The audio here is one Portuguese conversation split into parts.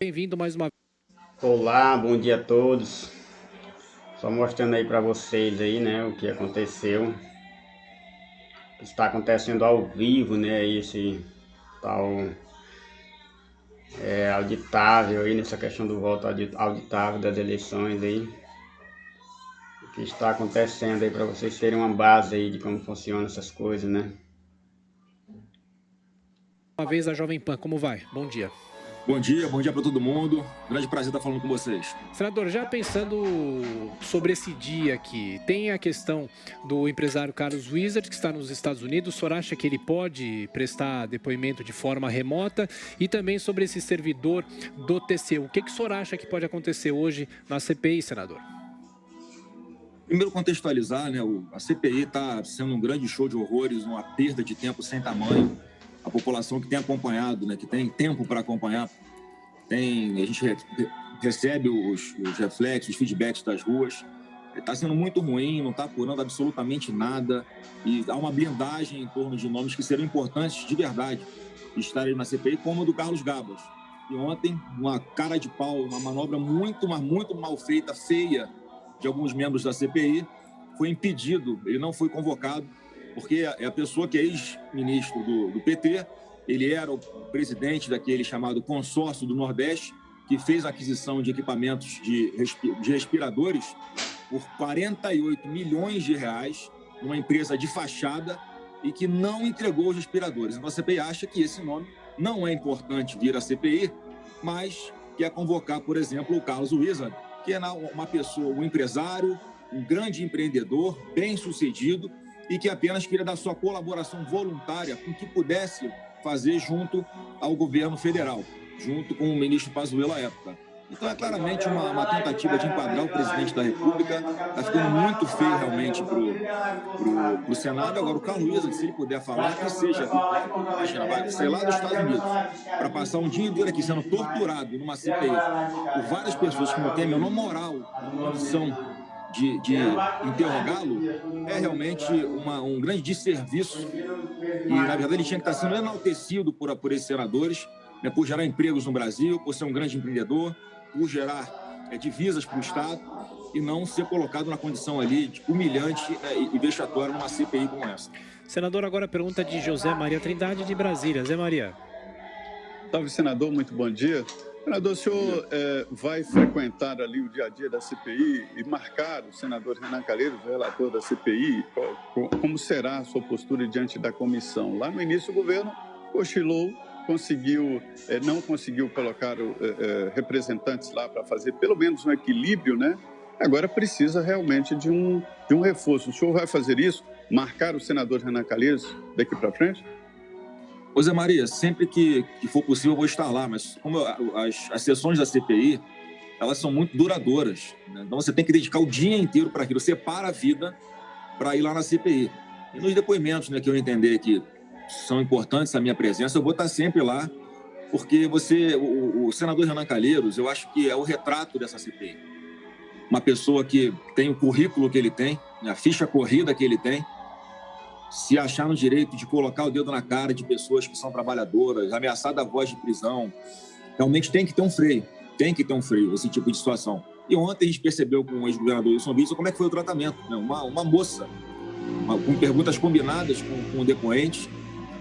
Bem-vindo mais uma vez. Olá, bom dia a todos. Só mostrando aí para vocês aí, né, o que aconteceu. O que está acontecendo ao vivo, né, esse tal auditável aí, nessa questão do voto auditável das eleições aí. O que está acontecendo aí para vocês terem uma base aí de como funcionam essas coisas, né? Uma vez a Jovem Pan, como vai? Bom dia. Bom dia para todo mundo. Grande prazer estar falando com vocês. Senador, já pensando sobre esse dia aqui, tem a questão do empresário Carlos Wizard, que está nos Estados Unidos. O senhor acha que ele pode prestar depoimento de forma remota? E também sobre esse servidor do TCU. O que o senhor acha que pode acontecer hoje na CPI, senador? Primeiro, contextualizar, né? A CPI está sendo um grande show de horrores, uma perda de tempo sem tamanho. A população que tem acompanhado, né, que tem tempo para acompanhar, a gente recebe os reflexos, os feedbacks das ruas. Está sendo muito ruim, não está apurando absolutamente nada. E há uma blindagem em torno de nomes que serão importantes de verdade estarem na CPI, como o do Carlos Gabas. E ontem, uma cara de pau, uma manobra muito, mas muito mal feita, feia, de alguns membros da CPI, foi impedido, ele não foi convocado, porque é a pessoa que é ex-ministro do PT, ele era o presidente daquele chamado Consórcio do Nordeste, que fez a aquisição de equipamentos de respiradores por 48 milhões de reais, numa empresa de fachada, e que não entregou os respiradores. Então a CPI acha que esse nome não é importante vir à CPI, mas quer convocar, por exemplo, o Carlos Wizard, que é uma pessoa, um empresário, um grande empreendedor, bem-sucedido, e que apenas queria dar sua colaboração voluntária com o que pudesse fazer junto ao governo federal, junto com o ministro Pazuello à época. Então é claramente uma tentativa de enquadrar o presidente da República. Está ficando muito feio realmente para o Senado. Agora, o Carlos Wizard, se ele puder falar, que seja, imagina, vai sei lá dos Estados Unidos, para passar um dia inteiro aqui sendo torturado numa CPI por várias pessoas que não têm a menor moral, a condição de interrogá-lo, é realmente um grande desserviço. E, na verdade, ele tinha que estar sendo enaltecido por esses senadores, né, por gerar empregos no Brasil, por ser um grande empreendedor, por gerar divisas para o Estado, e não ser colocado na condição ali de humilhante e vexatória numa CPI como essa. Senador, agora a pergunta de José Maria Trindade, de Brasília. Zé Maria. Salve, senador, muito bom dia. Senador, o senhor vai frequentar ali o dia a dia da CPI e marcar o senador Renan Calheiros, o relator da CPI? Como será a sua postura diante da comissão? Lá no início o governo oscilou, não conseguiu colocar representantes lá para fazer pelo menos um equilíbrio, né? Agora precisa realmente de um reforço. O senhor vai fazer isso? Marcar o senador Renan Calheiros daqui para frente? Ô Zé Maria, sempre que for possível eu vou estar lá, mas como as sessões da CPI, elas são muito duradouras, né? Então você tem que dedicar o dia inteiro para aquilo, você para a vida para ir lá na CPI. E nos depoimentos, né, que eu entender que são importantes a minha presença, eu vou estar sempre lá, porque o senador Renan Calheiros, eu acho que é o retrato dessa CPI. Uma pessoa que tem o currículo que ele tem, a ficha corrida que ele tem, se achar no direito de colocar o dedo na cara de pessoas que são trabalhadoras, ameaçar da voz de prisão, realmente tem que ter um freio, esse tipo de situação. E ontem a gente percebeu com o ex-governador Wilson Witzel como é que foi o tratamento, né? Uma moça, com perguntas combinadas com o depoente,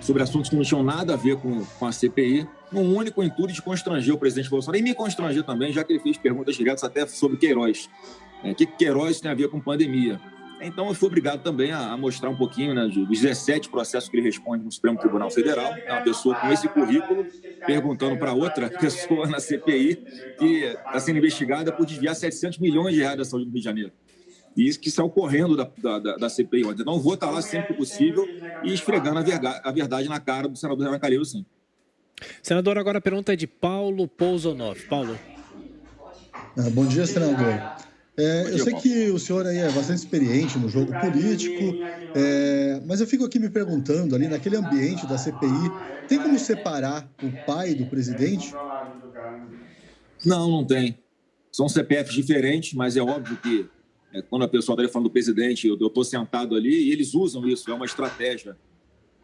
sobre assuntos que não tinham nada a ver com a CPI, num único intuito de constranger o presidente Bolsonaro, e me constranger também, já que ele fez perguntas diretas até sobre Queiroz. O que Queiroz tem a ver com pandemia? Então, eu fui obrigado também a mostrar um pouquinho, né, dos 17 processos que ele responde no Supremo Tribunal Federal. É uma pessoa com esse currículo perguntando para outra pessoa na CPI que está sendo investigada por desviar 700 milhões de reais da saúde do Rio de Janeiro. E isso que saiu correndo da CPI ontem. Então, eu vou estar lá sempre que possível e esfregando a verdade na cara do senador Renan Calheiros, sim. Senador, agora a pergunta é de Paulo Pouzonov. Paulo. Bom dia, senador. Eu sei que o senhor aí é bastante experiente no jogo político, mas eu fico aqui me perguntando, ali naquele ambiente da CPI, tem como separar o pai do presidente? Não tem. São CPFs diferentes, mas é óbvio que quando a pessoa está falando do presidente, eu estou sentado ali e eles usam isso, é uma estratégia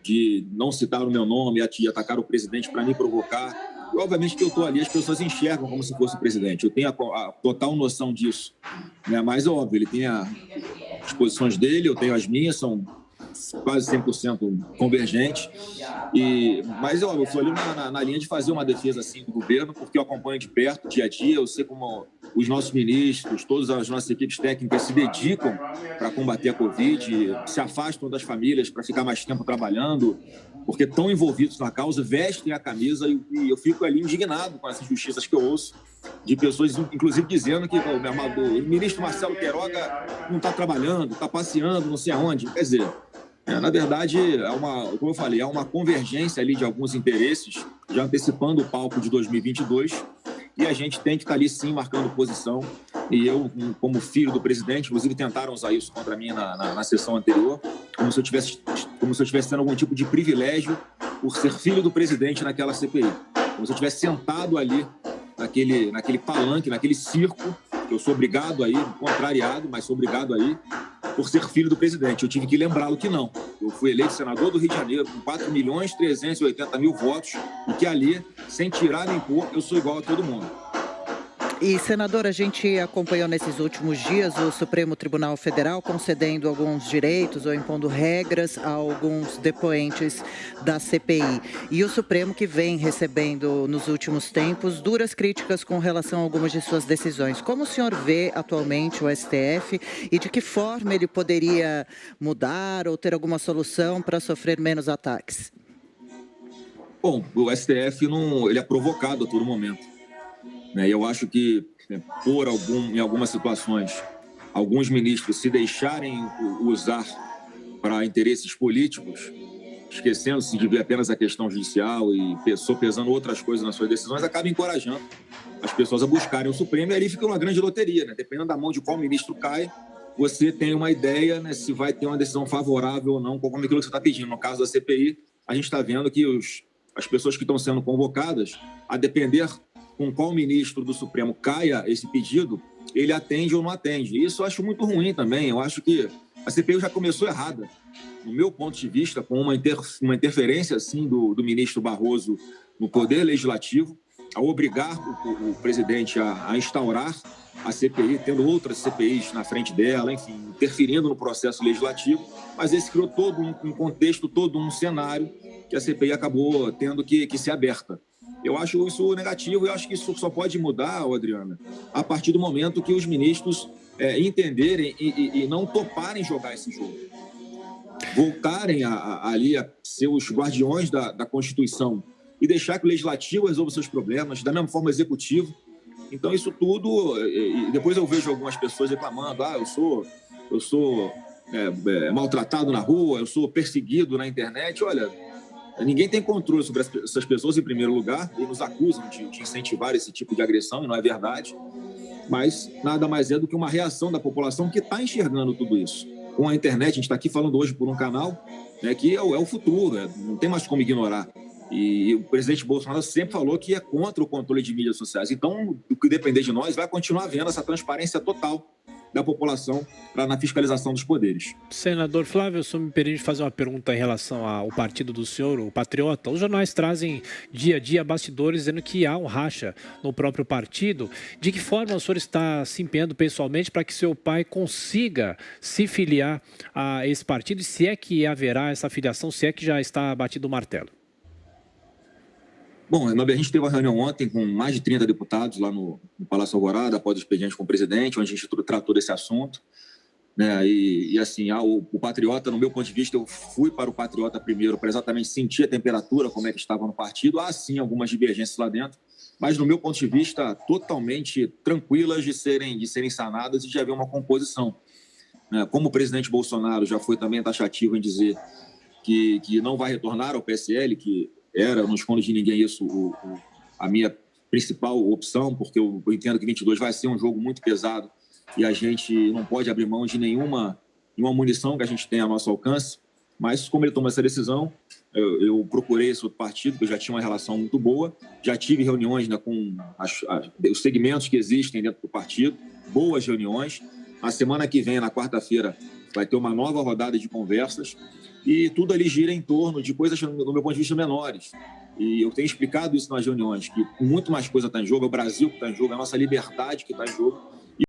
de não citar o meu nome e atacar o presidente para me provocar. E, obviamente, que eu estou ali, as pessoas enxergam como se fosse o presidente. Eu tenho a total noção disso. Né? Mas, é óbvio, ele tem as posições dele, eu tenho as minhas, são quase 100% convergentes. Mas, óbvio, eu estou ali na linha de fazer uma defesa assim, do governo, porque eu acompanho de perto, dia a dia, eu sei como os nossos ministros, todas as nossas equipes técnicas se dedicam para combater a Covid, se afastam das famílias para ficar mais tempo trabalhando, porque estão envolvidos na causa, vestem a camisa e eu fico ali indignado com essas injustiças que eu ouço, de pessoas, inclusive, dizendo que o ministro Marcelo Queiroga não está trabalhando, está passeando, não sei aonde. Quer dizer, na verdade, como eu falei, é uma convergência ali de alguns interesses, já antecipando o palco de 2022, e a gente tem que estar ali, sim, marcando posição. E eu, como filho do presidente, inclusive tentaram usar isso contra mim na sessão anterior, como se eu tivesse tendo algum tipo de privilégio por ser filho do presidente naquela CPI. Como se eu tivesse sentado ali naquele palanque, naquele circo, que eu sou obrigado a ir, contrariado, mas sou obrigado a ir, por ser filho do presidente. Eu tive que lembrá-lo que não. Eu fui eleito senador do Rio de Janeiro com 4.380.000 votos e que ali, sem tirar nem pôr, eu sou igual a todo mundo. E, senador, a gente acompanhou nesses últimos dias o Supremo Tribunal Federal concedendo alguns direitos ou impondo regras a alguns depoentes da CPI. E o Supremo que vem recebendo, nos últimos tempos, duras críticas com relação a algumas de suas decisões. Como o senhor vê atualmente o STF e de que forma ele poderia mudar ou ter alguma solução para sofrer menos ataques? Bom, o STF ele é provocado a todo momento. Eu acho que, em algumas situações, alguns ministros se deixarem usar para interesses políticos, esquecendo-se de ver apenas a questão judicial e pesando outras coisas nas suas decisões, acaba encorajando as pessoas a buscarem o Supremo, e ali fica uma grande loteria. Dependendo da mão de qual ministro cai, você tem uma ideia, se vai ter uma decisão favorável ou não, conforme aquilo que você está pedindo. No caso da CPI, a gente está vendo que as pessoas que estão sendo convocadas, a depender com qual ministro do Supremo caia esse pedido, ele atende ou não atende. Isso eu acho muito ruim também. Eu acho que a CPI já começou errada, no meu ponto de vista, com uma interferência assim, do ministro Barroso no Poder Legislativo, a obrigar o presidente a instaurar a CPI, tendo outras CPIs na frente dela, enfim, interferindo no processo legislativo, mas esse criou todo um contexto, todo um cenário que a CPI acabou tendo que ser aberta. Eu acho isso negativo e acho que isso só pode mudar, Adriana, a partir do momento que os ministros entenderem e não toparem jogar esse jogo. Voltarem ali a ser os guardiões da Constituição e deixar que o Legislativo resolva seus problemas, da mesma forma o Executivo. Então, isso tudo... E depois eu vejo algumas pessoas reclamando, eu sou maltratado na rua, eu sou perseguido na internet. Olha... Ninguém tem controle sobre essas pessoas, em primeiro lugar, e nos acusam de incentivar esse tipo de agressão, e não é verdade. Mas nada mais é do que uma reação da população que está enxergando tudo isso. Com a internet, a gente está aqui falando hoje por um canal, que é o futuro, não tem mais como ignorar. E o presidente Bolsonaro sempre falou que é contra o controle de mídias sociais. Então, o que depender de nós vai continuar havendo essa transparência total da população na fiscalização dos poderes. Senador Flávio, só me permite fazer uma pergunta em relação ao partido do senhor, o Patriota. Os jornais trazem dia a dia bastidores dizendo que há um racha no próprio partido. De que forma o senhor está se empenhando pessoalmente para que seu pai consiga se filiar a esse partido? E se é que haverá essa filiação, se é que já está batido o martelo? Bom, a gente teve uma reunião ontem com mais de 30 deputados lá no Palácio Alvorada, após o expediente com o presidente, onde a gente tratou desse assunto. E assim, o Patriota, no meu ponto de vista, eu fui para o Patriota primeiro para exatamente sentir a temperatura, como é que estava no partido. Há, sim, algumas divergências lá dentro, mas, no meu ponto de vista, totalmente tranquilas de serem sanadas e de haver uma composição. Como o presidente Bolsonaro já foi também taxativo em dizer que não vai retornar ao PSL, que era, não escondo de ninguém isso, a minha principal opção, porque eu entendo que 22 vai ser um jogo muito pesado e a gente não pode abrir mão de nenhuma munição que a gente tem a nosso alcance. Mas, como ele tomou essa decisão, eu procurei esse outro partido, que eu já tinha uma relação muito boa, já tive reuniões com os segmentos que existem dentro do partido, boas reuniões. Na semana que vem, na quarta-feira, vai ter uma nova rodada de conversas e tudo ali gira em torno de coisas, do meu ponto de vista, menores. E eu tenho explicado isso nas reuniões, que muito mais coisa está em jogo, é o Brasil que está em jogo, é a nossa liberdade que está em jogo,